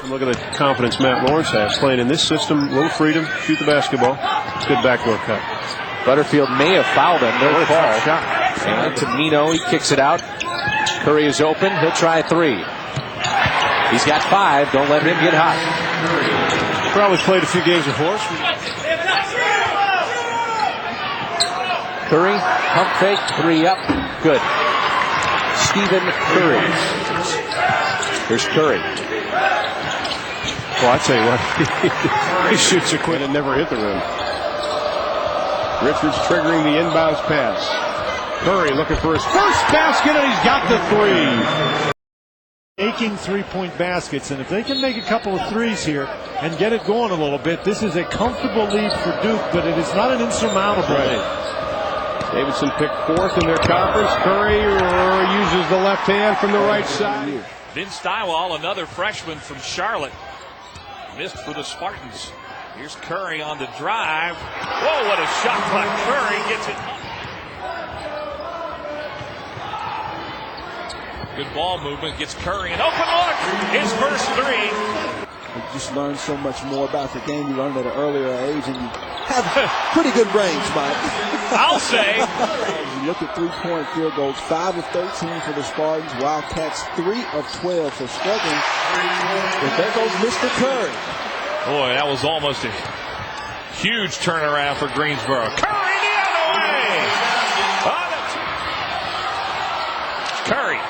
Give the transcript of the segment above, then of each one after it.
Look at the confidence Matt Lawrence has playing in this system. A little freedom, shoot the basketball. Good backdoor cut. Butterfield may have fouled him. No call. And to Mino, he kicks it out. Curry is open. He'll try a three. He's got 5. Don't let him get hot. Probably played a few games before us. Curry, pump fake, 3 up. Good. Stephen Curry. Here's Curry. Well, I tell you what, he shoots a quit and never hit the rim. Richards triggering the inbounds pass. Curry looking for his first basket, and he's got the 3. Making three-point baskets, and if they can make a couple of threes here and get it going a little bit, this is a comfortable lead for Duke, but it is not an insurmountable lead. Davidson picked 4th in their conference. Curry uses the left hand from the right side. Vince Stywall, another freshman from Charlotte, missed for the Spartans. Here's Curry on the drive. Whoa, what a shot by Curry. Gets it up. Good ball movement. Gets Curry an open look. His first 3. You just learn so much more about the game. You learn at an earlier age, and you have pretty good range, Mike. I'll say. You look at 3-point field goals, 5 of 13 for the Spartans. Wildcats, 3 of 12 for struggling. And there goes Mr. Curry. Boy, that was almost a huge turnaround for Greensboro. Curry the other way. Curry.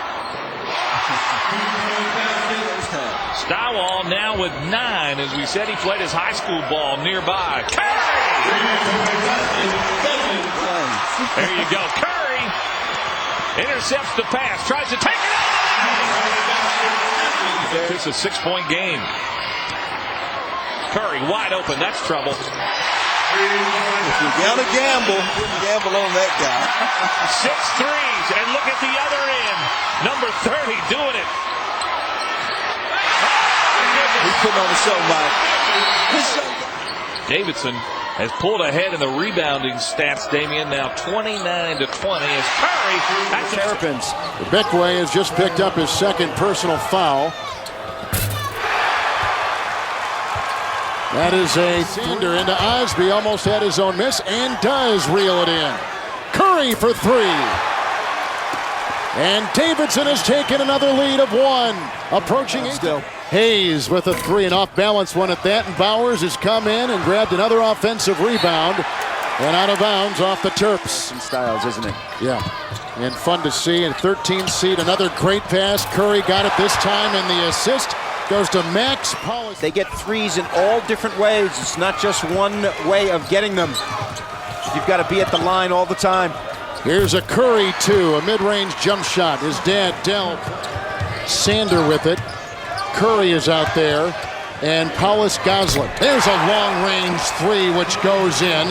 Stywall now with 9. As we said, he played his high school ball nearby. Curry! There you go. Curry intercepts the pass. Tries to take it out. It's a 6-point game. Curry wide open. That's trouble. If you're going to gamble, gamble on that guy. 6 threes. And look at the other end. Number 30 doing it. He's putting on the show, Mike. Davidson has pulled ahead in the rebounding stats, Damian. Now 29-20 as Curry. Terrapins. Beckway has just picked up his 2nd personal foul. That is a thunder into Osby. Almost had his own miss and does reel it in. Curry for 3. And Davidson has taken another lead of 1. Approaching 8. Hayes with a 3, an off-balance one at that. And Bowers has come in and grabbed another offensive rebound. And out of bounds off the Terps. And Styles, isn't it? Yeah. And fun to see. And 13 seed, another great pass. Curry got it this time, and the assist goes to Max Paulus. They get threes in all different ways. It's not just one way of getting them. You've got to be at the line all the time. Here's a Curry 2, a mid-range jump shot. His dad, Del Sander with it. Curry is out there, and Paulus Goslin. There's a long-range 3 which goes in.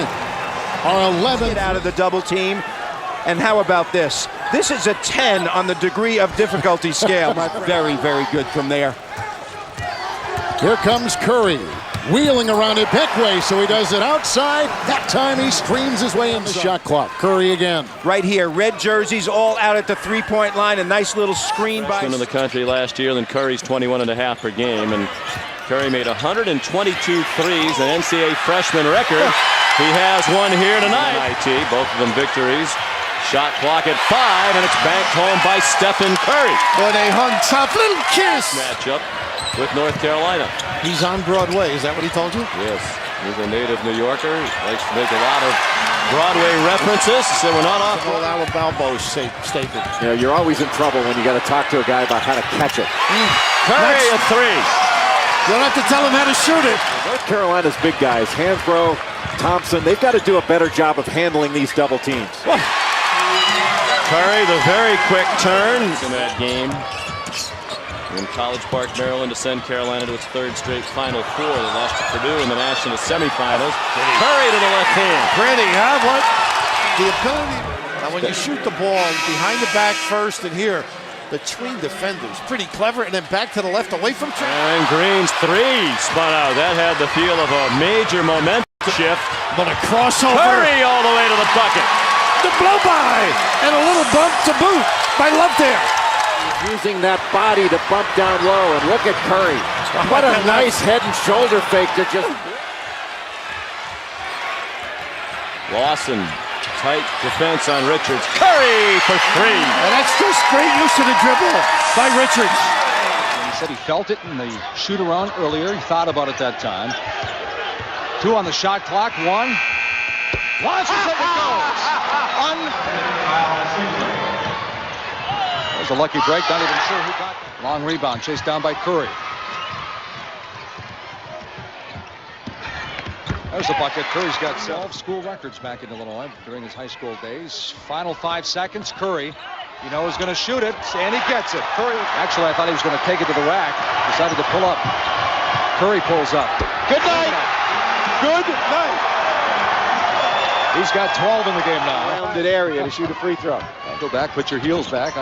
Our 11th out of the double team. And how about this? This is a 10 on the degree of difficulty scale. Very, very good from there. Here comes Curry, wheeling around it Beckway, so he does it outside. That time he streams his way in the shot clock. Curry again. Right here, red jerseys all out at the 3-point line. A nice little screen by... in the country last year, then Curry's 21.5 per game. And Curry made 122 threes, an NCAA freshman record. He has one here tonight. Both of them victories. Shot clock at 5, and it's banked home by Stephen Curry. Boy, they hung tough. Little kiss. Matchup with North Carolina. He's on Broadway. Is that what he told you? Yes. He's a native New Yorker. He likes to make a lot of Broadway references. So we're not off. Old Alabama statement. You know, you're always in trouble when you got to talk to a guy about how to catch it. Curry a 3. You don't have to tell him how to shoot it. North Carolina's big guys, Hansbrough, Thompson, they've got to do a better job of handling these double teams. Curry, the very quick turn in that game. In College Park, Maryland, to send Carolina to its 3rd straight Final Four. They lost to Purdue in the national semifinals. Curry to the left hand. Pretty, huh? What? The ability. Now, when you shoot the ball behind the back first and here, between defenders, pretty clever, and then back to the left, away from Trey. And Green's 3 spun out. That had the feel of a major momentum shift. But a crossover. Curry all the way to the bucket. The blow by, and a little bump to boot by Loveday. Using that body to bump down low, and look at Curry. What a nice head and shoulder fake to just... Lawson, tight defense on Richards. Curry for three. And that's just great use of the dribble by Richards. He said he felt it in the shoot around earlier. He thought about it that time. 2 on the shot clock. 1. Launches it and goes. There's a lucky break. Not even sure who got that. Long rebound chased down by Curry. There's a bucket. Curry's got 12 school records back in Illinois during his high school days. Final 5 seconds. Curry, you know, is going to shoot it, and he gets it. Curry, actually, I thought he was going to take it to the rack. Decided to pull up. Curry pulls up. Good night. Good night. He's got 12 in the game now. Rounded area to shoot a free throw. Go back, put your heels back.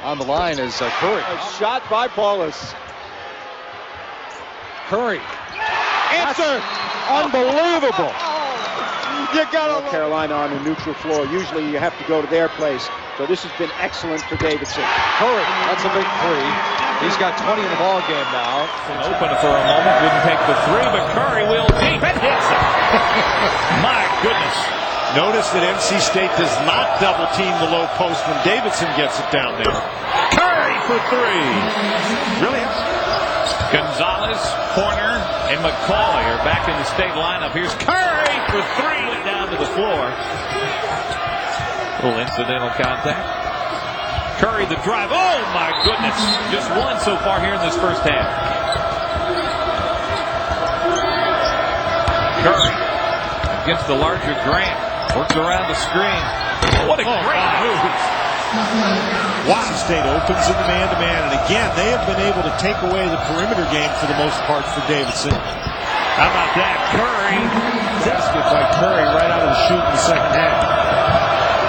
On the line is Curry. A shot by Paulus. Curry. Answer. Unbelievable. You got Carolina on a neutral floor. Usually you have to go to their place. So this has been excellent for Davidson. Curry, that's a big 3. He's got 20 in the ball game now. Open for a moment, didn't take the 3, but Curry will deep and hits it. My goodness. Notice that NC State does not double team the low post when Davidson gets it down there. Curry for 3. Really? Gonzalez, Horner, and McCoy are back in the state lineup. Here's Curry for 3 down to the floor. Little incidental contact. Curry the drive. Oh my goodness. Just 1 so far here in this first half. Curry against the larger Grant. Works around the screen. What a great move. NC State opens in the man-to-man, and again, they have been able to take away the perimeter game for the most part for Davidson. How about that? Curry. Basket by Curry right out of the chute in the second half.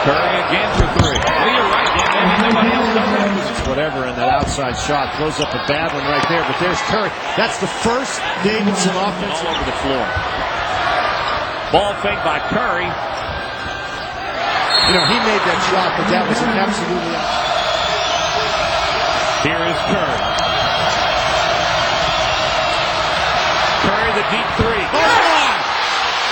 Curry again for 3. Well, you're right, Dan. Nobody else does it. It's whatever, and that outside shot throws up a bad one right there, but there's Curry. That's the first Davidson offense all over the floor. Ball fake by Curry. You know, he made that shot, but that was an absolutely... Here is Curry. Curry the deep 3.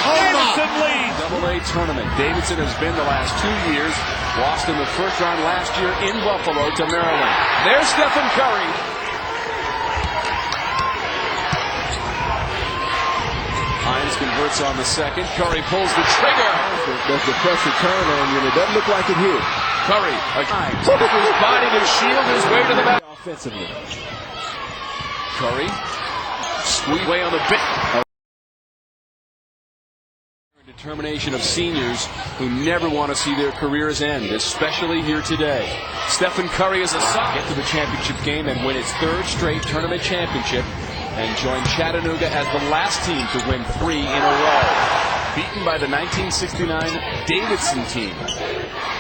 Davidson leads. NCAA tournament. Davidson has been the last 2 years. Lost in the first round last year in Buffalo to Maryland. There's Stephen Curry. Hines converts on the second. Curry pulls the trigger. Does the pressure turn on you? It doesn't look like it here. Curry, took his body to shield his way to the back. Offensively. Curry, squeeze away on the bit. Determination of seniors who never want to see their careers end, especially here today. Stephen Curry is a son. Get to the championship game and win its 3rd straight tournament championship and join Chattanooga as the last team to win 3 in a row. Beaten by the 1969 Davidson team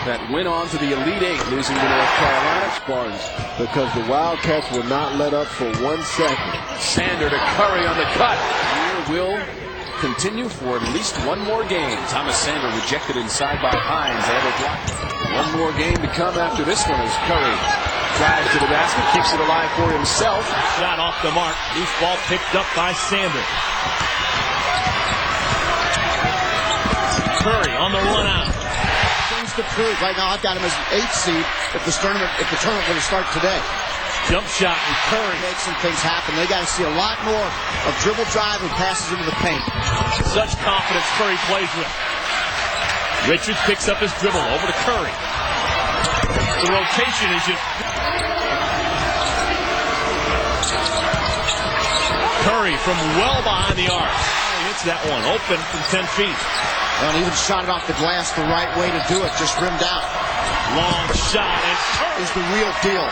that went on to the Elite 8, losing to North Carolina. Spartans, because the Wildcats will not let up for 1 second. Sander to Curry on the cut. Here will continue for at least 1 more game. Thomas Sander rejected inside by Hines. They have a block. 1 more game to come after this one as Curry drives to the basket, keeps it alive for himself. Shot off the mark. Loose ball picked up by Sander. Curry on the run out. Things to prove. Right now, I've got him as an 8th seed if the tournament were to start today. Jump shot and Curry makes some things happen. They got to see a lot more of dribble drive and passes into the paint. Such confidence Curry plays with. Richards picks up his dribble over to Curry. The rotation is just... Curry from well behind the arc. He hits that one open from 10 feet. And even shot it off the glass the right way to do it, just rimmed out. Long shot, and Curry is the real deal.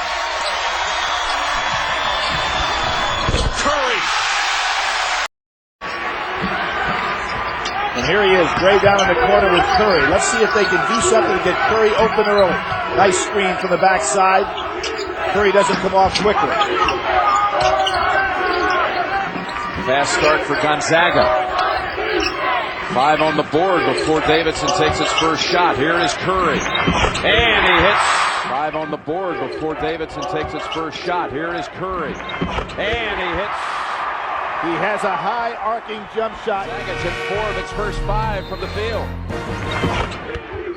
Curry. And here he is, Gray down in the corner with Curry. Let's see if they can do something to get Curry open early. Nice screen from the backside. Curry doesn't come off quickly. Fast start for Gonzaga. 5 on the board before Davidson takes his first shot. Here is Curry. And he hits. 5 on the board before Davidson takes his first shot. Here is Curry. And he hits. He has a high arcing jump shot. It's hit 4 of its first 5 from the field.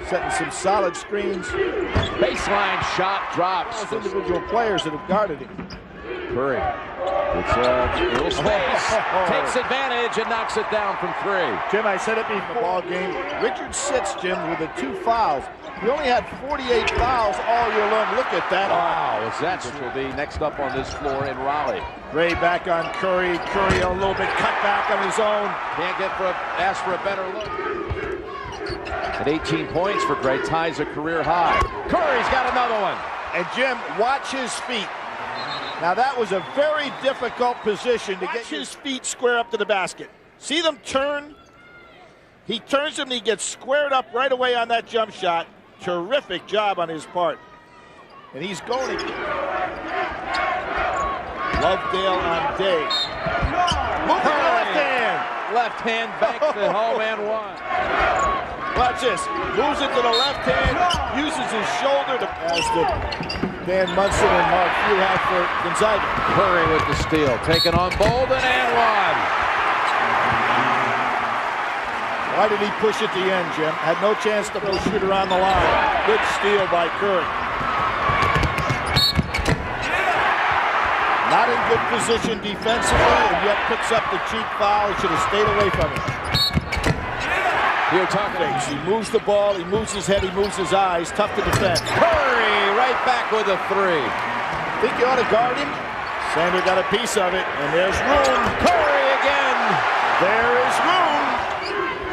Setting some solid screens. Baseline shot drops. Those individual players that have guarded him. Curry. It's a little space. Takes advantage and knocks it down from 3. Jim, I said it before the ball game. Richard sits, Jim, with the 2 fouls. He only had 48 fouls all year long. Look at that. Wow, that will be next up on this floor in Raleigh. Gray back on Curry. Curry a little bit cut back on his own. Can't ask for a better look. At 18 points for Gray, ties a career high. Curry's got another one. And Jim, watch his feet. Now that was a very difficult position to get his feet square up to the basket. See them turn? He turns them and he gets squared up right away on that jump shot. Terrific job on his part. And he's going again. Lovedale on Day. Look at the left hand. Left hand back to home and 1. Watch this. Moves it to the left hand. Uses his shoulder to pass to Dan Munson and Mark Fieldhouse for Gonzaga. Curry with the steal. Taken on Bolden and 1. Why did he push at the end, Jim? Had no chance to shoot around the line. Good steal by Curry. Not in good position defensively, and yet picks up the cheap foul. He should have stayed away from it. You're talking about. He moves the ball, he moves his head, he moves his eyes. Tough to defend. Curry right back with a 3. Think you ought to guard him? Sander got a piece of it, and there's room. Curry again. There is room.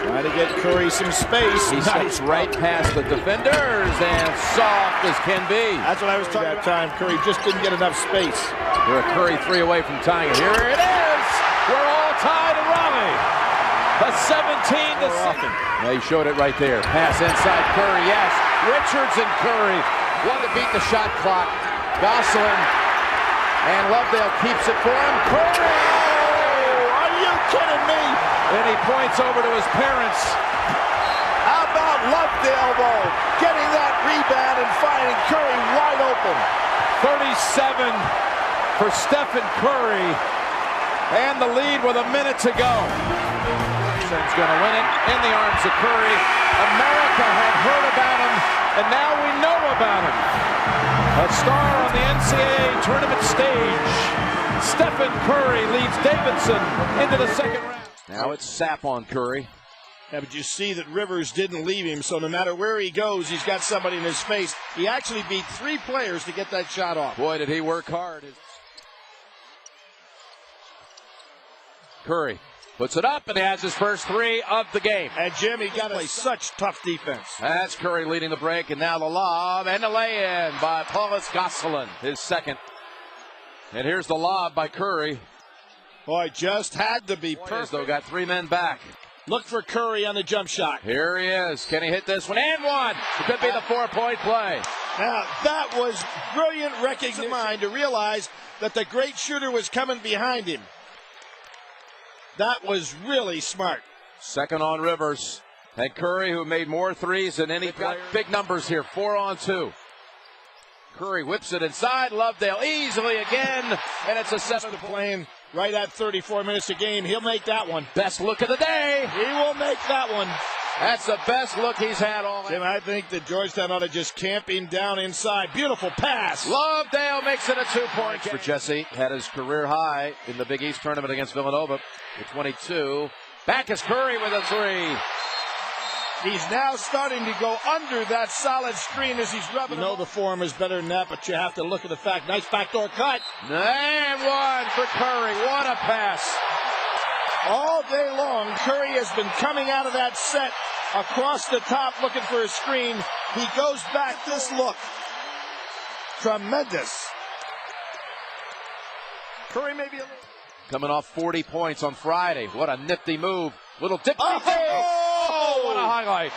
Trying to get Curry some space. He steps right past the defenders and soft as can be. That's what I was talking about. That time Curry just didn't get enough space. They're a Curry 3 away from tying it. Here it is. We're all tied in Raleigh. A 17-6. Yeah, he showed it right there. Pass inside Curry. Yes. Richards and Curry. One to beat the shot clock. Gosselin and Lovedale keeps it for him. Curry. Oh, are you kidding me? Then he points over to his parents. How about Lovedale, though, getting that rebound and finding Curry wide open. 37 for Stephen Curry. And the lead with a minute to go. He's going to win it in the arms of Curry. America had heard about him, and now we know about him. A star on the NCAA tournament stage. Stephen Curry leads Davidson into the second round. Now it's Sapp on Curry. Yeah, but you see that Rivers didn't leave him, so no matter where he goes, he's got somebody in his face. He actually beat 3 players to get that shot off. Boy, did he work hard. Curry puts it up and has his first 3 of the game. And Jim, he got such tough defense. That's Curry leading the break, and now the lob and the lay-in by Paulus Gosselin, his second. And here's the lob by Curry. Boy, just had to be perfect. Though got 3 men back. Look for Curry on the jump shot. Here he is. Can he hit this one? And 1. It could be the 4-point play. Now, that was brilliant recognition of mind to realize that the great shooter was coming behind him. That was really smart. Second on Rivers. And Curry, who made more 3s than any player. Big numbers here, 4 on 2. Curry whips it inside. Lovedale easily again. And it's a 7 playing right at 34 minutes a game. He'll make that one. Best look of the day. He will make that one. That's the best look he's had all night. Jim, I think that Georgetown ought to just camp him down inside. Beautiful pass. Lovedale makes it a 2-point for Jesse. Had his career high in the Big East tournament against Villanova with 22. Back is Curry with a 3. He's now starting to go under that solid screen as he's rubbing. You know the form is better than that, but you have to look at the fact. Nice backdoor cut. And 1 for Curry. What a pass. All day long, Curry has been coming out of that set across the top looking for a screen. He goes back. This look. Tremendous. Curry maybe a little. Coming off 40 points on Friday. What a nifty move. Little dip. Oh, what a highlight.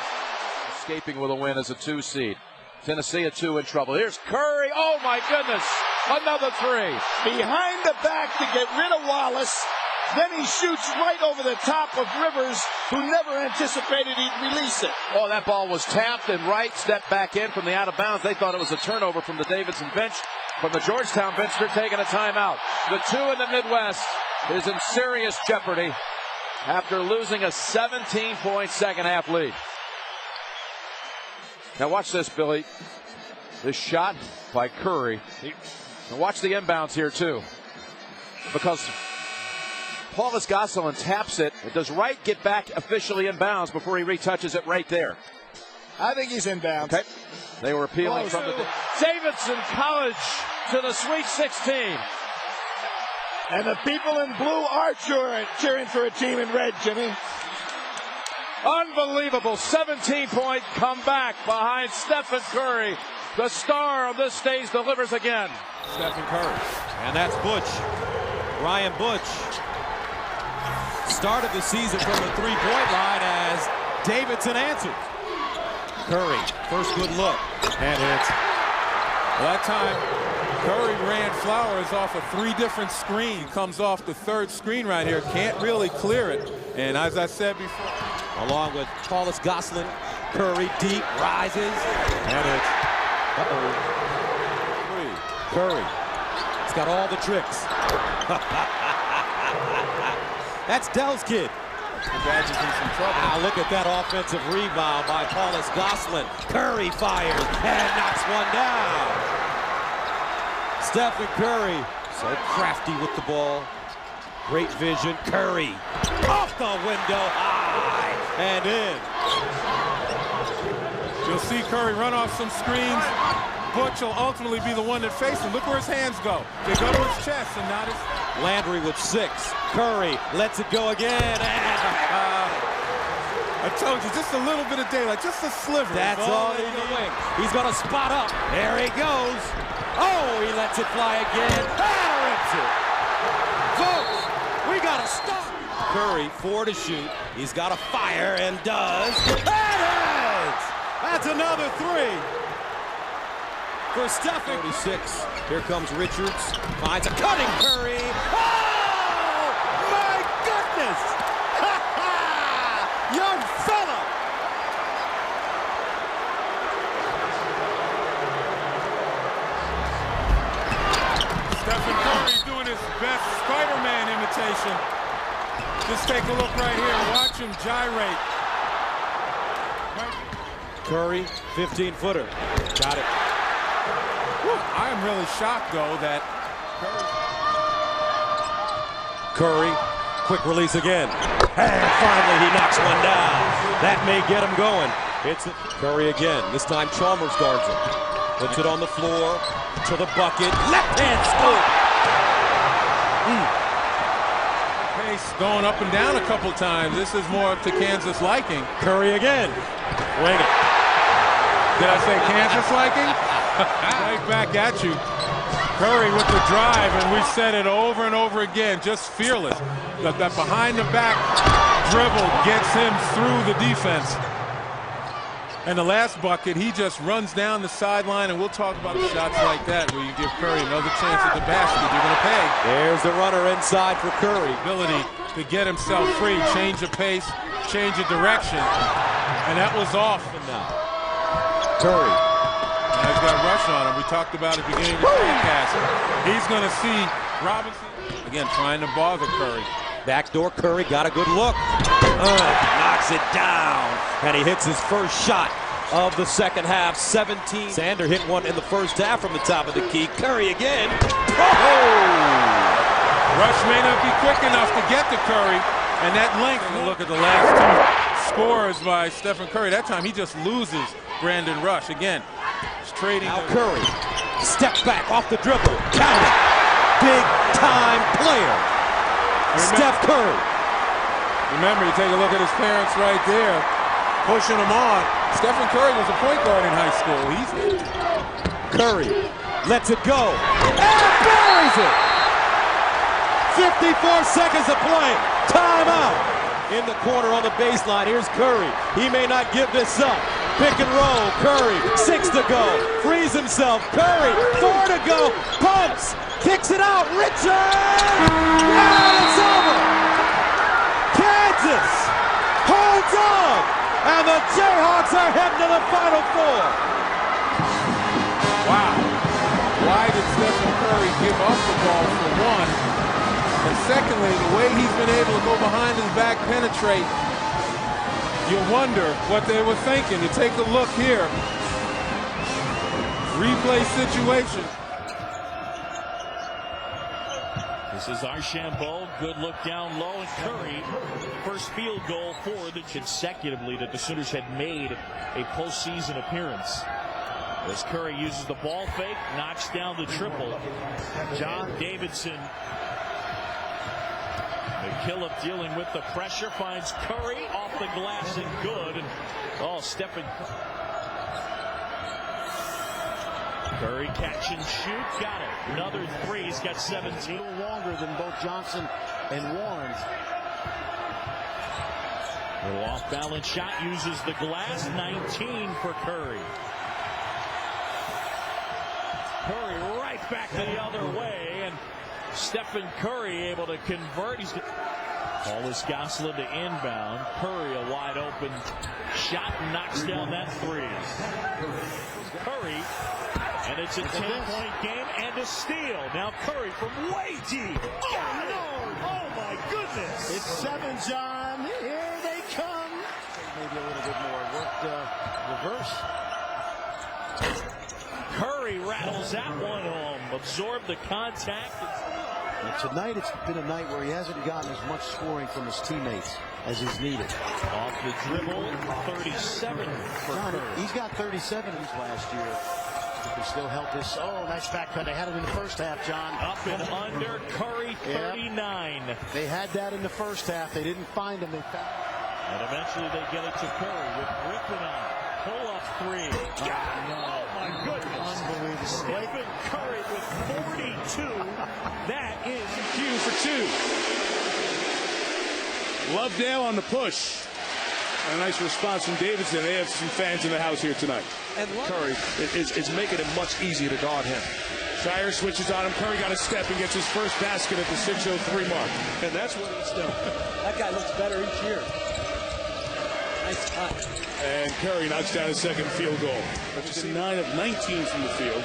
Escaping with a win as a 2 seed. Tennessee a 2 in trouble. Here's Curry. Oh, my goodness. Another 3. Behind the back to get rid of Wallace. Then he shoots right over the top of Rivers, who never anticipated he'd release it. Oh, that ball was tapped, and Wright stepped back in from the out of bounds. They thought it was a turnover from the Davidson bench. From the Georgetown bench, they're taking a timeout. The 2 in the Midwest is in serious jeopardy after losing a 17-point second-half lead. Now watch this, Billy. This shot by Curry. And watch the inbounds here, too. Because Paulus Gosselin taps it. Does Wright get back officially inbounds before he retouches it right there? I think he's inbounds. Okay. They were appealing from the Davidson College to the Sweet 16. And the people in blue are cheering for a team in red, Jimmy. Unbelievable 17-point comeback behind Stephen Curry. The star of this stage delivers again. Stephen Curry. And that's Butch. Ryan Butch started the season from the three-point line as Davidson answered. Curry, first good look, and hits. Well, that time, Curry ran Flowers off of 3 different screens. Comes off the 3rd screen right here. Can't really clear it. And as I said before, along with Paulus Gosselin, Curry deep, rises, and it's Curry. He's got all the tricks. That's Dell's kid. Gadget's in some trouble. Now look at that offensive rebound by Paulus Gosselin. Curry fires and knocks one down. Stephen Curry, so crafty with the ball. Great vision. Curry off the window, high and in. You'll see Curry run off some screens. Butch will ultimately be the one that faces him. Look where his hands go. They go to his chest and not his... Landry with 6. Curry lets it go again. I told you, just a little bit of daylight, just a sliver. That's all he needs. He's going to spot up. There he goes. Oh, he lets it fly again. Rips it. Folks, we got to stop. Curry, 4 to shoot. He's got to fire and does. And hits! That's another 3. For Stephen. 36. Here comes Richards. Finds a cutting Curry. Oh, my goodness! Young fella! Stephen Curry doing his best Spider-Man imitation. Just take a look right here. Watch him gyrate. Curry, 15-footer. Got it. I am really shocked, though, that Curry, quick release again. And finally he knocks one down. That may get him going. It's Curry again. This time Chalmers guards him. Puts it on the floor to the bucket. Left hand scoop. Pace going up and down a couple times. This is more to Kansas liking. Curry again. Wing it. Did I say Kansas liking? Right back at you. Curry with the drive, and we've said it over and over again, just fearless. That behind-the-back dribble gets him through the defense. And the last bucket, he just runs down the sideline, and we'll talk about shots like that where you give Curry another chance at the basket. You're going to pay. There's the runner inside for Curry. Ability to get himself free, change the pace, change the direction, and that was off. And now, Curry. Now he's got a rush on him. We talked about it at the beginning of the broadcast. He's going to see Robinson, again, trying to bother Curry. Backdoor Curry got a good look. Knocks it down. And he hits his first shot of the second half. 17. Sander hit one in the first half from the top of the key. Curry again. Rush may not be quick enough to get to Curry. And that length, look at the last 2 scores by Stephen Curry. That time he just loses Brandon Rush. Again, he's trading. Now Curry, step back off the dribble. Count it. Big time player. Steph Curry. Remember, you take a look at his parents right there, pushing him on. Stephen Curry was a point guard in high school. Curry lets it go and buries it. 54 seconds of play. Timeout. In the corner on the baseline. Here's Curry. He may not give this up. Pick and roll. Curry. 6 to go. Frees himself. Curry. 4 to go. Pumps. Kicks it out. Richard. And it's over. Kansas holds on. And the Jayhawks are heading to the Final Four. Wow. Why did Stephen Curry give up the ball for one? And secondly, the way he's been able to go behind his back, penetrate, you wonder what they were thinking. You take a look here. Replay situation. This is Archambault. Good look down low, and Curry, first field goal for the consecutively that the Sooners had made a postseason appearance. As Curry uses the ball fake, knocks down the triple. John Davidson. McKillop dealing with the pressure, finds Curry off the glass and good. And Stephen Curry catch and shoot, got it. Another three, he's got 17. Longer than both Johnson and Warren. Little off balance shot, uses the glass. 19 for Curry. Curry right back the other way, and Stephen Curry able to convert. He's Paulus Goslin to inbound. Curry a wide open shot, knocks down that three. Curry, and it's a 10-point game and a steal. Now Curry from way deep. Oh no! Oh my goodness! It's 7, John. Here they come. Maybe a little bit more worked reverse. Curry rattles that one home. Absorbed the contact. And tonight it's been a night where he hasn't gotten as much scoring from his teammates as he's needed. Off the dribble, 37 for Curry. He's got 37 last year. He can still help this. Oh, nice back cut. They had it in the first half, John. Up and under, Curry 39. Yep. They had that in the first half. They didn't find him. They found. And eventually they get it to Curry with Griffin on. Pull up three. Oh my goodness. Unbelievable. Stephen Curry with 42. That is Q for two. Lovedale on the push. And a nice response from Davidson. They have some fans in the house here tonight. And Curry is making it much easier to guard him. Shire switches on him. Curry got a step and gets his first basket at the 6:03 mark. And that's what he's done. That guy looks better each year. Nice cut. And Curry knocks down his second field goal. That's 9 of 19 from the field.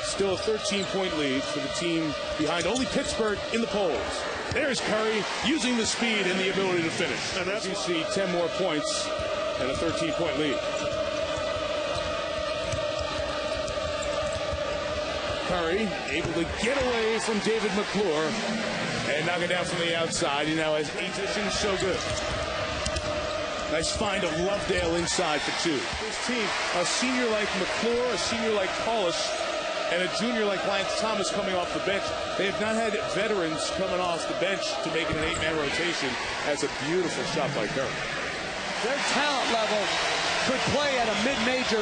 Still a 13-point lead for the team behind only Pittsburgh in the polls. There's Curry using the speed and the ability to finish. And that's you see 10 more points and a 13-point lead. Curry able to get away from David McClure and knock it down from the outside. He now has 8 positions, so good. Nice find of Lovedale inside for two. This team, a senior like McClure, a senior like Paulus, and a junior like Lance Thomas coming off the bench. They have not had veterans coming off the bench to make it an 8-man rotation. That's a beautiful shot by Curry. Their talent level could play at a mid-major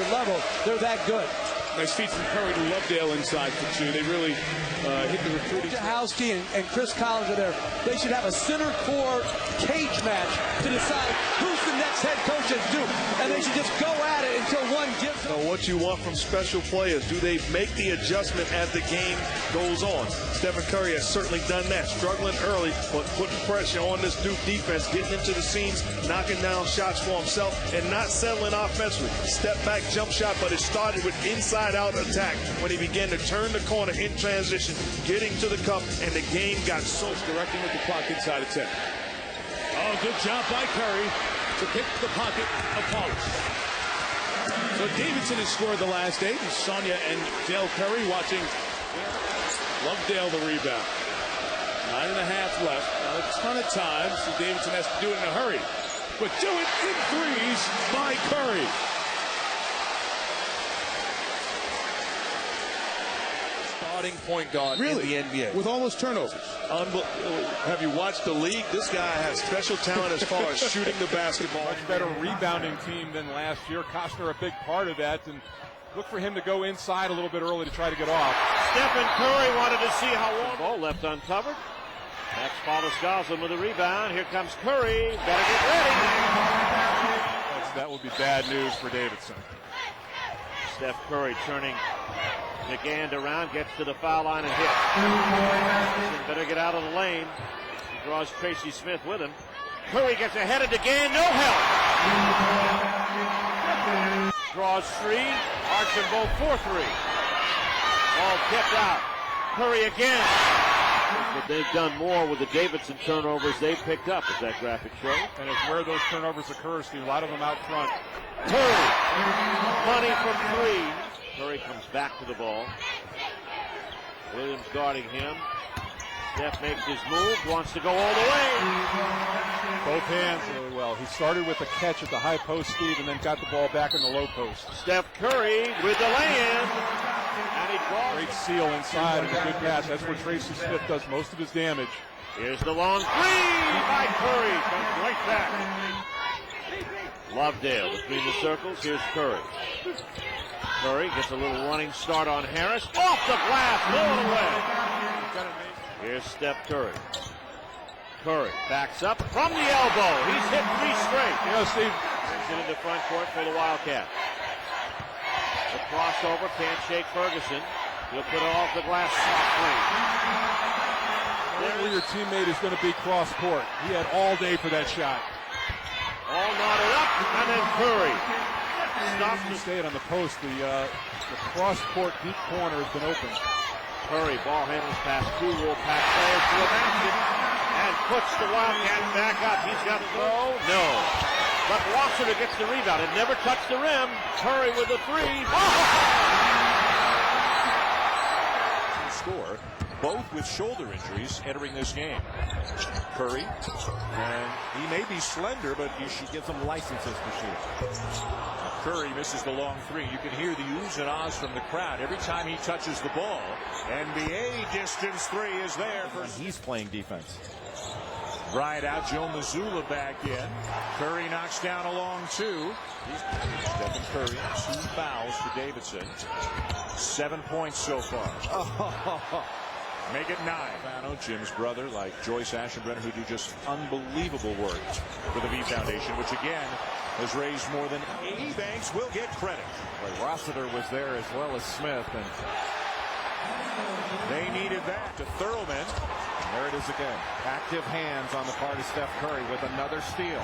level. They're that good. Nice feed from Curry to Lovedale inside for two. They really hit the recruiting. Jahowski and Chris Collins are there. They should have a center core cage match to decide who's the next head coach at Duke. And they should just go at it until one gives up. What you want from special players, do they make the adjustment as the game goes on? Stephen Curry has certainly done that, struggling early, but putting pressure on this Duke defense, getting into the seams, knocking down shots for himself, and not settling offensively. Step back jump shot, but it started with inside-out attack when he began to turn the corner in transition, getting to the cup, and the game got so directing with the clock inside of 10. Oh, good job by Curry to pick the pocket of Paulus. So Davidson has scored the last 8, and Sonia and Dale Curry watching Lovedale the rebound. 9.5 left. Not a ton of time, so Davidson has to do it in a hurry. But do it in threes by Curry. Starting point guard in the NBA. With all those turnovers. Have you watched the league? This guy has special talent as far as shooting the basketball. Much better rebounding team than last year. Costner a big part of that, and look for him to go inside a little bit early to try to get off. Stephen Curry wanted to see how long. Ball left uncovered. That's Paulus Goslin with a rebound. Here comes Curry. Gotta get ready. That will be bad news for Davidson. Steph Curry turning McGand around, gets to the foul line and hits. Better get out of the lane. He draws Tracy Smith with him. Curry gets ahead of DeGan, no help. Draws three, Archambault 4-3. Ball kept out. Curry again. But they've done more with the Davidson turnovers they've picked up, as that graphic shows. And it's where those turnovers occur, Steve. A lot of them out front. Curry, money from three. Curry comes back to the ball. Williams guarding him. Steph makes his move, wants to go all the way. Both hands really well. He started with a catch at the high post, Steve, and then got the ball back in the low post. Steph Curry with the lay-in. And he draws. Great seal inside and a good pass. That's where Tracy Smith does most of his damage. Here's the long three by Curry. Comes right back. Lovedale between the circles. Here's Curry. Curry gets a little running start on Harris. Off the glass, blowing away. Here's Steph Curry. Curry backs up from the elbow. He's hit three straight. You know, Steve. He's into front court for the Wildcat. The crossover can't shake Ferguson. He'll put it off the glass softly. Where your teammate is going to be cross court. He had all day for that shot. All knotted up, and then Curry stops to stay on the post. The cross court deep corner has been open. Curry ball handles past two Wolfpack players to the basket and puts the Wildcat back up. He's got to throw. No. But Rossiter gets the rebound. It never touched the rim. Curry with the three. Score, both with shoulder injuries entering this game. Curry, and he may be slender, but he should get some licenses to shoot. Curry misses the long three. You can hear the oohs and ahs from the crowd every time he touches the ball. NBA distance three is there. He's playing defense. Bryant out, Joe Mazzulla back in. Curry knocks down a long two. Stephen Curry, 2 fouls for Davidson. 7 points so far. Make it 9. Jim's brother, like Joyce Ashenbrenner, who do just unbelievable work for the V Foundation, which again has raised more than 80. Banks will get credit. Rossiter was there as well as Smith, and they needed that to Thurlman. There it is again. Active hands on the part of Steph Curry with another steal.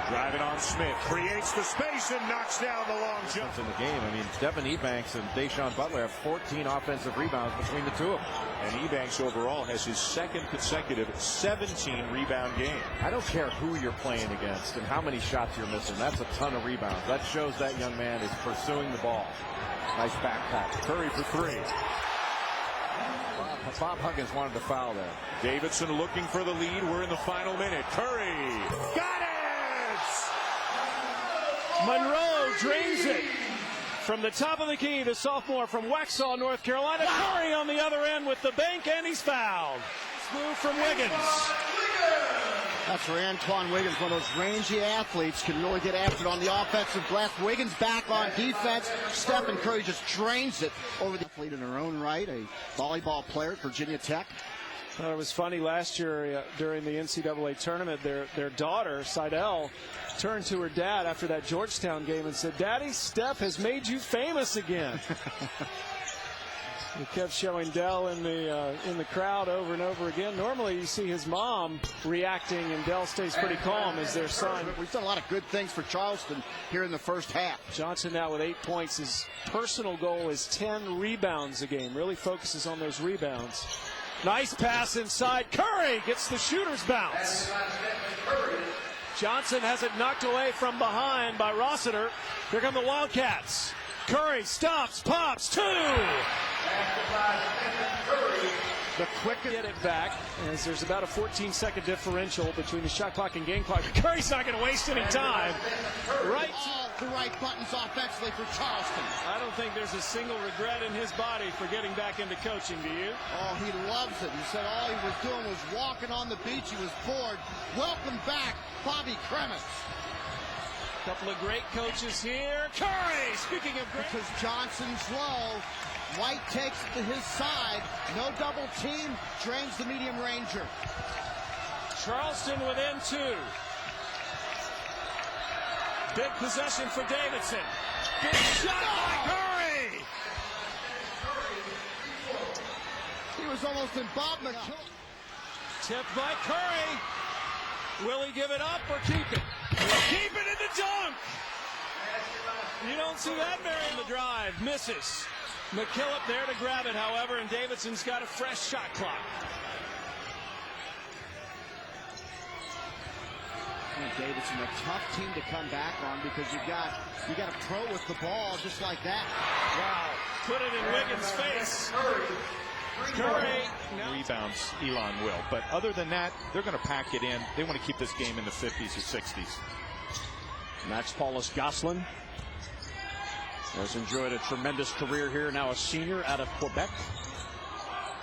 Driving on Smith, creates the space and knocks down the long jump. In the game, I mean, Devin Ebanks and Deshaun Butler have 14 offensive rebounds between the two of them. And Ebanks overall has his second consecutive 17 rebound game. I don't care who you're playing against and how many shots you're missing. That's a ton of rebounds. That shows that young man is pursuing the ball. Nice backpack. Curry for three. Bob Huggins wanted to foul there. Davidson looking for the lead. We're in the final minute. Curry got it! Monroe drains it from the top of the key. The sophomore from Waxhaw, North Carolina. Curry on the other end with the bank, and he's fouled. Move from Wiggins. That's where Antoine Wiggins, one of those rangy athletes, can really get after it on the offensive glass. Wiggins back on defense. Stephen Curry just drains it over the athlete in her own right, a volleyball player at Virginia Tech. It was funny last year during the NCAA tournament, their daughter, Seidel, turned to her dad after that Georgetown game and said, "Daddy, Steph has made you famous again." He kept showing Dell in the crowd over and over again. Normally you see his mom reacting, and Dell stays pretty calm as their son. We've done a lot of good things for Charleston here in the first half. Johnson now with 8 points. His personal goal is 10 rebounds a game. Really focuses on those rebounds. Nice pass inside. Curry gets the shooter's bounce. Johnson has it knocked away from behind by Rossiter. Here come the Wildcats. Curry stops, pops, 2. The quick get it back, as there's about a 14-second differential between the shot clock and game clock. Curry's not going to waste any time. Right. All the right buttons offensively for Charleston. I don't think there's a single regret in his body for getting back into coaching, do you? Oh, he loves it. He said all he was doing was walking on the beach. He was bored. Welcome back, Bobby Kremitz. Couple of great coaches here. Curry, speaking of great. Because Johnson's low. White takes it to his side. No double team. Drains the medium ranger. Charleston within 2. Big possession for Davidson. Big shot by Curry. He was almost in Bob McKillop. Tipped by Curry. Will he give it up or keep it? Keep it in the dunk. You don't see that very in the drive. Misses. McKillop there to grab it, however, and Davidson's got a fresh shot clock. Davidson, a tough team to come back on because you got a pro with the ball just like that. Wow. Put it in Wiggins' face. Curry. Rebounds, Elon will. But other than that, they're going to pack it in. They want to keep this game in the 50s or 60s. Max Paulus Goslin has enjoyed a tremendous career here. Now a senior out of Quebec.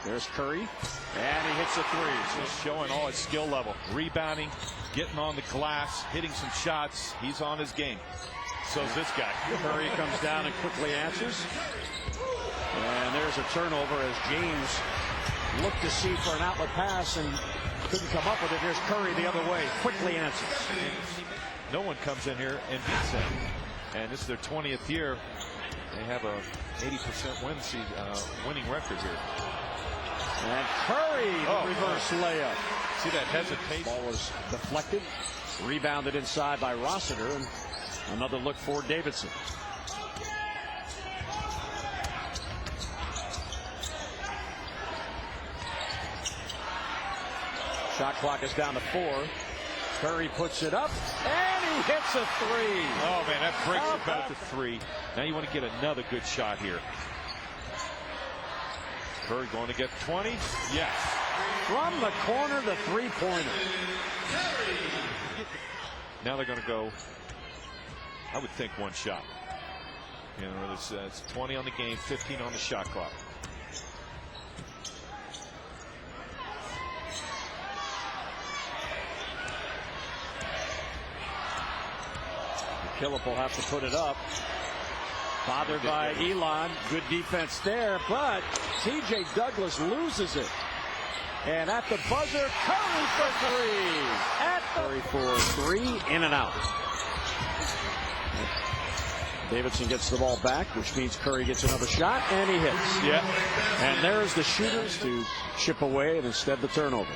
There's Curry, and he hits a three. Just showing all his skill level. Rebounding, getting on the glass, hitting some shots. He's on his game. So's this guy. Curry comes down and quickly answers. And there's a turnover as James looked to see for an outlet pass and couldn't come up with it. Here's Curry the other way. Quickly answers. No one comes in here and beats them. And this is their 20th year. They have a 80% winning record here. And Curry, the reverse layup. See that hesitation? Ball was deflected. Rebounded inside by Rossiter. And another look for Davidson. Shot clock is down to 4. Curry puts it up, and he hits a three. Oh, man, that breaks it back to 3. Now you want to get another good shot here. Curry going to get 20. Yes. From the corner, the three-pointer. Now they're going to go, I would think, one shot. You know, it's 20 on the game, 15 on the shot clock. Phillip will have to put it up. Bothered by Elon. Good defense there, but C.J. Douglas loses it. And at the buzzer, Curry for three. Curry for three, in and out. Davidson gets the ball back, which means Curry gets another shot, and he hits. Yeah. And there's the shooters to chip away, and instead the turnover.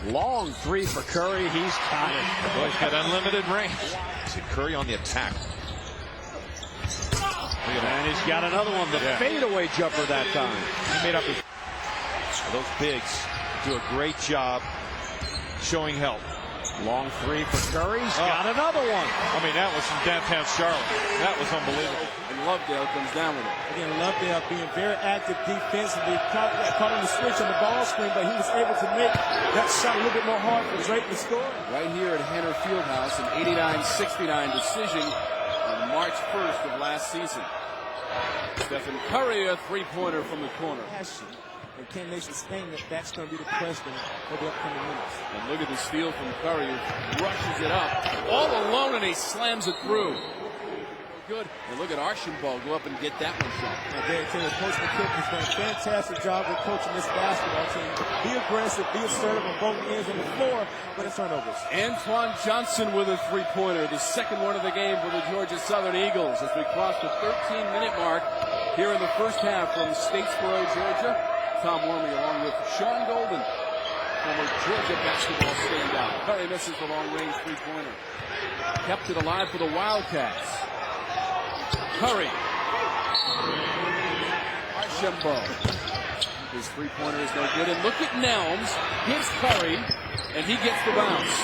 Long three for Curry. He's got it. Well, he's got unlimited range. Curry on the attack. And he's got another one, the fadeaway jumper that time. He made up his. Those bigs do a great job showing help. Long three for Curry. He's got another one. I mean, that was from downtown Charlotte. That was unbelievable. And Lovedale comes down with it. Again, Lovedale being very active defensively. Caught on the switch on the ball screen, but he was able to make that shot a little bit more hard for Drake to score. Right here at Henner Fieldhouse, an 89-69 decision on March 1st of last season. Stephen Curry, a three-pointer from the corner. And can they sustain that? That's going to be the question for the upcoming minutes. And look at the steal from Curry, who rushes it up all alone, and he slams it through. Good. And look at Archambault go up and get that one shot. Again, Coach McKillop has done a fantastic job with coaching this basketball team. Be aggressive, be assertive on both ends of the floor, but it's turnovers. Antoine Johnson with a three-pointer, the second one of the game for the Georgia Southern Eagles as we cross the 13-minute mark here in the first half from Statesboro, Georgia. Tom Wormley along with Sean Golden, former Georgia basketball standout. Curry misses the long-range three-pointer. Kept it alive for the Wildcats. Curry. Archambault. His three-pointer is no good. And look at Nelms. Hits Curry, and he gets the bounce.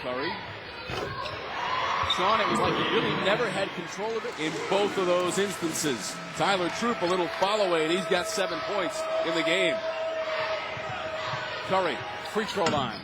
Curry. Sean, it was like he really never had control of it in both of those instances. Tyler Troop, a little follow-away, and he's got 7 points in the game. Curry, free throw line.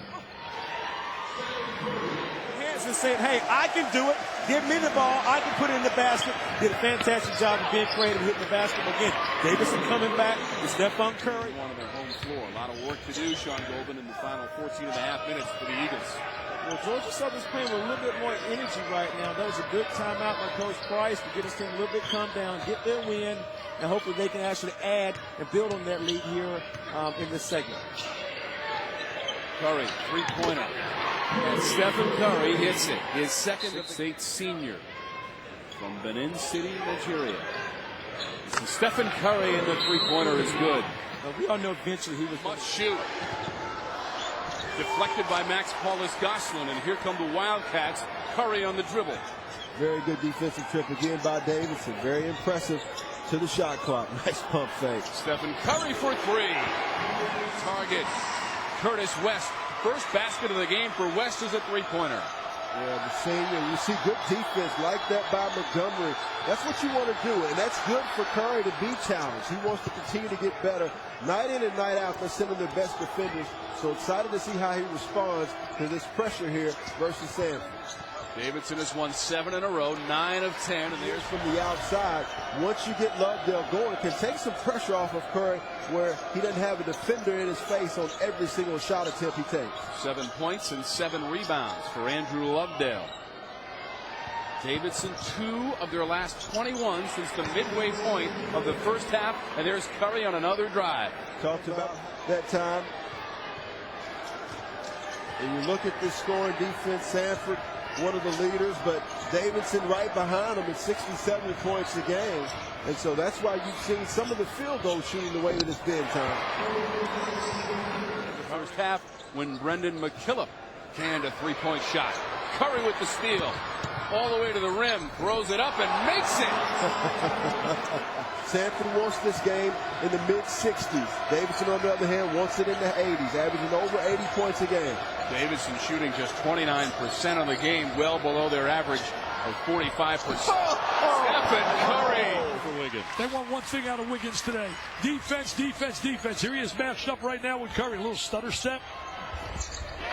And said, hey, I can do it. Give me the ball. I can put it in the basket. Did a fantastic job of being creative, hitting the basket. Again, Davidson coming back to Stephen Curry. On their home floor. A lot of work to do, Sean Golden, in the final 14 and a half minutes for the Eagles. Well, Georgia Southern's playing with a little bit more energy right now. That was a good timeout by Coach Price to get his team a little bit calmed down, get their win, and hopefully they can actually add and build on that lead here in this segment. Curry, three-pointer. And Stephen Curry hits it. His second 6'8" senior from Benin City, Nigeria. Stephen Curry in the three-pointer is good. We all know eventually he was must shoot. Deflected by Max Paulus-Goslin, and here come the Wildcats. Curry on the dribble. Very good defensive trip again by Davidson. Very impressive to the shot clock. Nice pump fake. Stephen Curry for three. Target Curtis West. First basket of the game for West is a three-pointer. Yeah, the senior. You see good defense like that by Montgomery. That's what you want to do, and that's good for Curry to be challenged. He wants to continue to get better. Night in and night out, they're sending their best defenders. So excited to see how he responds to this pressure here versus Sanford. Davidson has won 7 in a row, 9 of 10, and there's from the outside. Once you get Lovedale going, it can take some pressure off of Curry where he doesn't have a defender in his face on every single shot attempt he takes. 7 points and 7 rebounds for Andrew Lovedale. Davidson 2 of their last 21 since the midway point of the first half, and there's Curry on another drive. Talked about that time. And you look at this scoring defense, Sanford, one of the leaders, but Davidson right behind him at 60, 70 points a game. And so that's why you've seen some of the field goal shooting the way that it's been, Tom. The first half when Brendan McKillop canned a three-point shot. Curry with the steal. All the way to the rim, throws it up and makes it. Sanford wants this game in the mid-60s. Davidson, on the other hand, wants it in the 80s, averaging over 80 points a game. Davidson shooting just 29% on the game, well below their average of 45%. Stephen Curry for Wiggins. They want one thing out of Wiggins today. Defense, defense, defense. Here he is matched up right now with Curry. A little stutter step.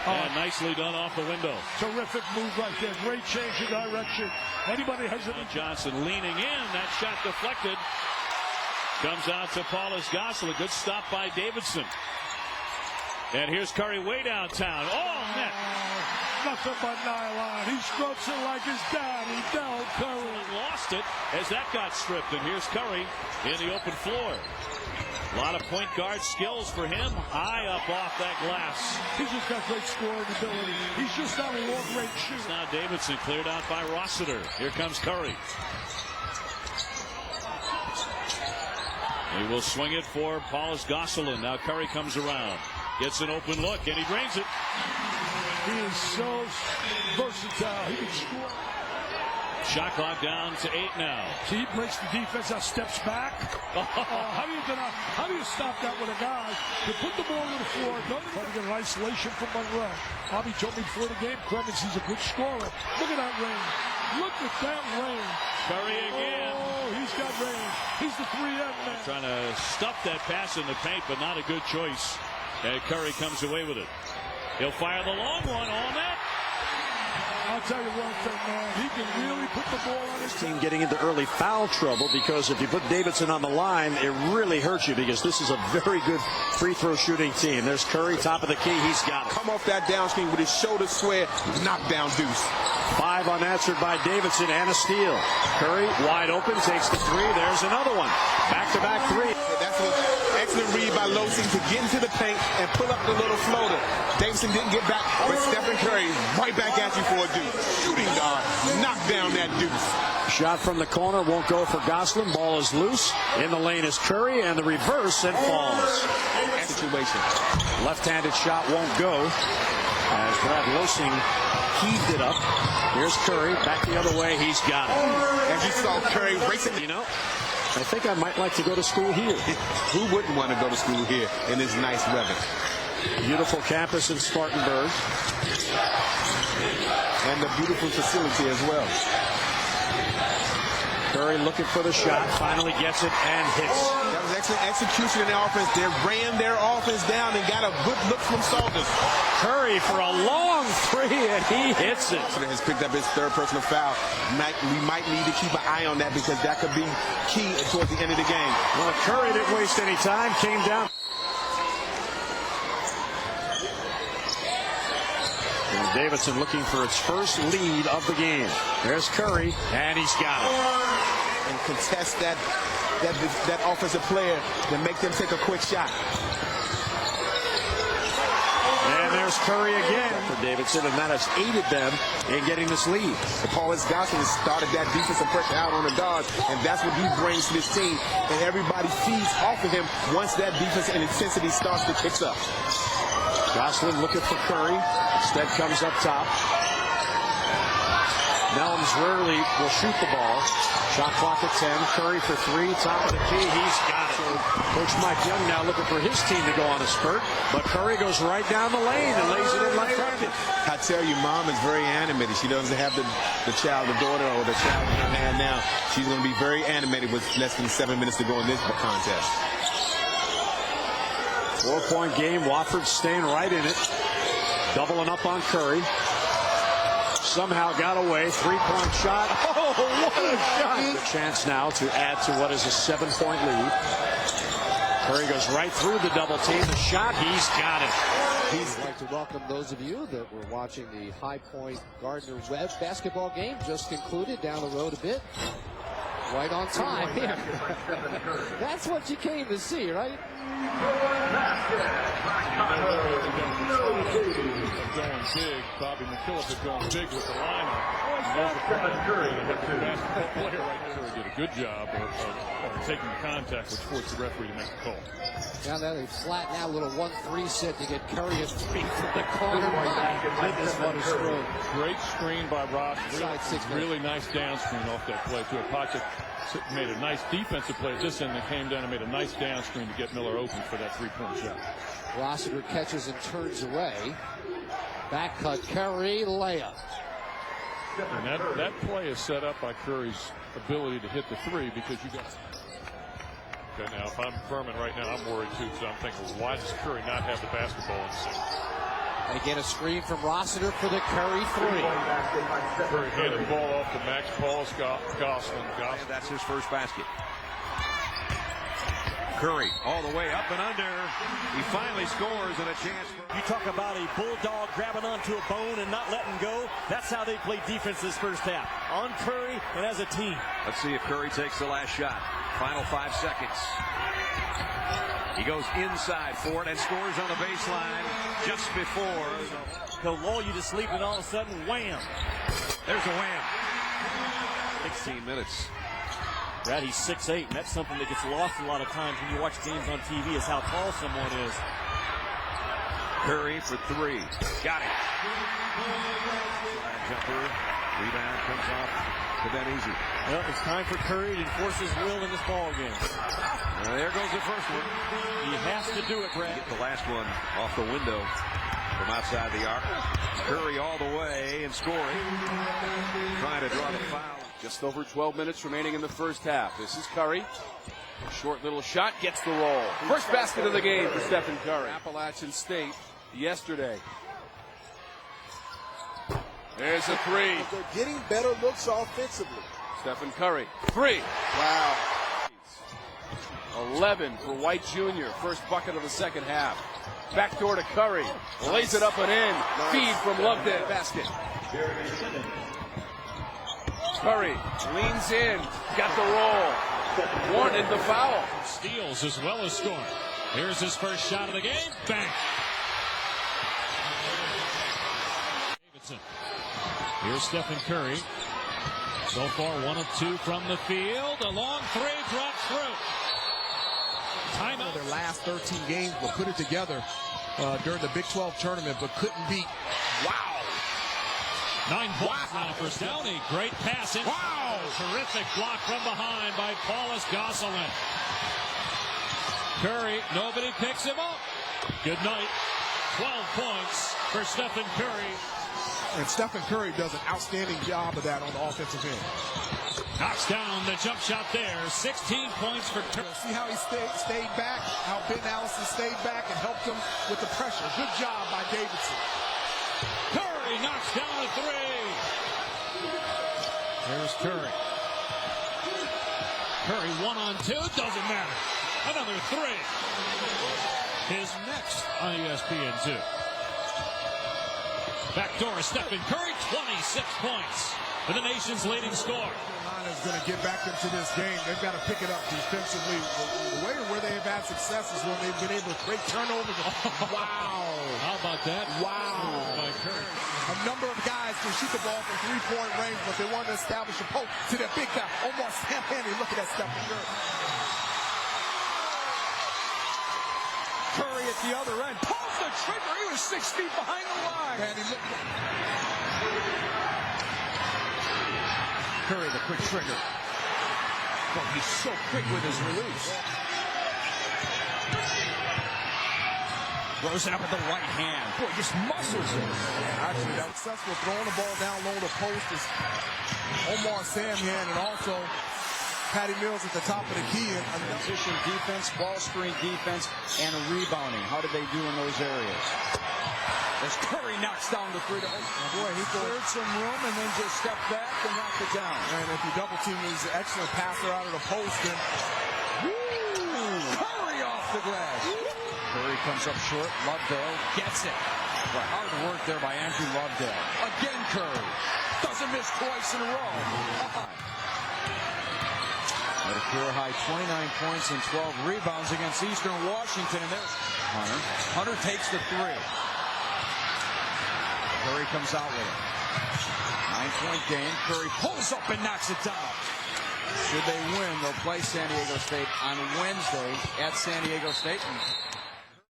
And nicely done off the window. Terrific move right there. Great change of direction. Anybody hesitant? Johnson leaning in. That shot deflected. Comes out to Paulus-Goslin. Good stop by Davidson. And here's Curry way downtown. Oh, net. Nothing but nylon. He strokes it like his daddy. Del Curry lost it as that got stripped. And here's Curry in the open floor. A lot of point guard skills for him. High up off that glass. He's just got great scoring ability. He's just not a long-range shooter. Now Davidson cleared out by Rossiter. Here comes Curry. He will swing it for Paulus-Goslin. Now Curry comes around. Gets an open look, and he drains it. He is so versatile. He can score. Shot clock down to 8 now. See, he breaks the defense, now steps back. How do you stop that with a guy to put the ball on the floor? Don't get an isolation from Monroe. Bobby told me before the game, Clemens, he's a good scorer. Look at that range. Look at that range. Curry again. Oh, he's got range. He's the 3M man. Trying to stuff that pass in the paint, but not a good choice. And Curry comes away with it. He'll fire the long one on that. I'll tell you one thing, man. He can really put the ball on his team getting into early foul trouble, because if you put Davidson on the line, it really hurts you, because this is a very good free throw shooting team. There's Curry, top of the key. He's got it. Come off that down screen with his shoulder square, knockdown deuce. 5 unanswered by Davidson and a steal. Curry wide open, takes the 3. There's another one. Back-to-back 3. That's an excellent read by Losing to get into the paint and pull up the little floater. Davidson didn't get back, but Stephen Curry right back at you for a deuce. Shooting guard, knock down that deuce. Shot from the corner won't go for Goslin. Ball is loose. In the lane is Curry, and the reverse, and falls. Situation. Left-handed shot won't go, as Brad Losing heaved it up. Here's Curry, back the other way. He's got it. And you saw Curry racing. You know, I think I might like to go to school here. Who wouldn't want to go to school here in this nice weather? Beautiful campus in Spartanburg. And the beautiful facility as well. Curry looking for the shot, finally gets it and hits. That was excellent execution in the offense. They ran their offense down and got a good look from Salters. Curry for a long 3, and he hits it. Has picked up his third personal foul. We might need to keep an eye on that, because that could be key towards the end of the game. Well, Curry didn't waste any time, came down. And Davidson looking for its first lead of the game. There's Curry, and he's got it. And contest that offensive player to make them take a quick shot. And there's Here's Curry again. For Davidson, and that has aided them in getting this lead. Paulus Goslin started that defensive pressure out on the Dodge, and that's what he brings to this team. And everybody feeds off of him once that defense and intensity starts to pick up. Goslin looking for Curry. Instead comes up top. Nelms rarely will shoot the ball. Shot clock at 10. Curry for three. Top of the key. He's got it. Coach Mike Young now looking for his team to go on a spurt. But Curry goes right down the lane and lays it in like that. I tell you, Mom is very animated. She doesn't have the child, the daughter, or the child in her hand now. She's going to be very animated with less than 7 minutes to go in this contest. 4-point game. Wofford staying right in it. Doubling up on Curry. Somehow got away. 3-point shot. Oh, what a shot. A chance now to add to what is a 7-point lead. Curry goes right through the double team. The shot, he's got it. I'd like to welcome those of you that were watching the High Point Gardner-Webb basketball game. Just concluded down the road a bit. Right on time here. That's what you came to see, right? Going big. Bobby McKillop is going big with the lineup. Player right there did a good job of taking the contact, which forced the referee to make the call. Now that they flatten out a little 1-3 set to get Curry a three from the corner. My goodness, what a stroke. Great screen by Ross. Really nice down screen off that play to a pocket. Made a nice defensive play at this end that came down and made a nice down screen to get Miller open for that 3-point shot. Rossiter catches and turns away. Back cut, Curry, layup. And that play is set up by Curry's ability to hit the three because you got. Okay, now if I'm Furman right now, I'm worried too because I'm thinking, well, why does Curry not have the basketball in sync? They get a screen from Rossiter for the Curry three. Curry handed the ball off to Max Paulus Goslin. And that's his first basket. Curry all the way up and under. He finally scores and a chance. You talk about a bulldog grabbing onto a bone and not letting go. That's how they play defense this first half. On Curry and as a team. Let's see if Curry takes the last shot. Final 5 seconds. He goes inside for it and scores on the baseline just before. He'll lull you to sleep and all of a sudden, wham. There's a wham. 16 minutes. Brad, he's 6'8", and that's something that gets lost a lot of times when you watch games on TV is how tall someone is. Curry for three. Got it. Jumper. Rebound comes off to Ben Easy. Well, it's time for Curry to enforce his will in this ball game. There goes the first one. He has to do it, Brad. Get the last one off the window from outside the arc. Curry all the way and scoring. Trying to draw the foul. Just over 12 minutes remaining in the first half. This is Curry. A short little shot gets the roll. First basket of the game for Stephen Curry. Appalachian State yesterday. There's a three. They're getting better looks offensively. Stephen Curry. Three. Wow. 11 for White Jr. First bucket of the second half. Backdoor to Curry. Lays it up and in. Nice. Feed from Loveday. Basket. Curry leans in. Got the roll. Wanted the foul. Steals as well as scoring. Here's his first shot of the game. Bang. Davidson. Here's Stephen Curry. So far, 1 of 2 from the field. A long three drops through. Timeout. Their last 13 games will put it together during the Big 12 tournament, but couldn't beat. Wow. 9 points now for Downey. Great pass in. Wow. Terrific block from behind by Paulus Goslin. Curry, nobody picks him up. Good night. 12 points for Stephen Curry. And Stephen Curry does an outstanding job of that on the offensive end. Knocks down the jump shot there. 16 points for Curry. See how he stayed back, how Ben Allison stayed back and helped him with the pressure. Good job by Davidson. Curry knocks down a three. There's Curry. Curry 1 on 2. Doesn't matter. Another three. His next on ESPN2. Backdoor, Stephen Curry, 26 points for the nation's leading scorer. Is going to get back into this game. They've got to pick it up defensively. The way where they have had success is when they've been able to create turnovers. Wow. How about about that? Wow. By Curry. A number of guys can shoot the ball from three-point range, but they want to establish a post to their big guy. Almost hand-handed. Look at that Stephen Curry. Curry at the other end. Pulls the trigger. He was 6 feet behind the line. And he looked. Curry, the quick trigger. Boy, he's so quick with his release. Throws it up at the right hand. Boy, just muscles it. Actually, that was successful throwing the ball down low. The post is Omar Samhan and also Patty Mills at the top of the key. And position defense, ball screen defense, and a rebounding. How did they do in those areas? As Curry knocks down the three. Boy, he cleared some room and then just stepped back and knocked it down. And if you double team, he's an excellent passer out of the post. And Curry off the glass. Curry comes up short. Lovedale gets it. Well, hard work there by Andrew Lovedale. Again, Curry. Doesn't miss twice in a row. At a career high 29 points and 12 rebounds against Eastern Washington. And there's Hunter. Hunter takes the three. Curry comes out with it. 9-point game. Curry pulls up and knocks it down. Should they win, they'll play San Diego State on Wednesday at San Diego State.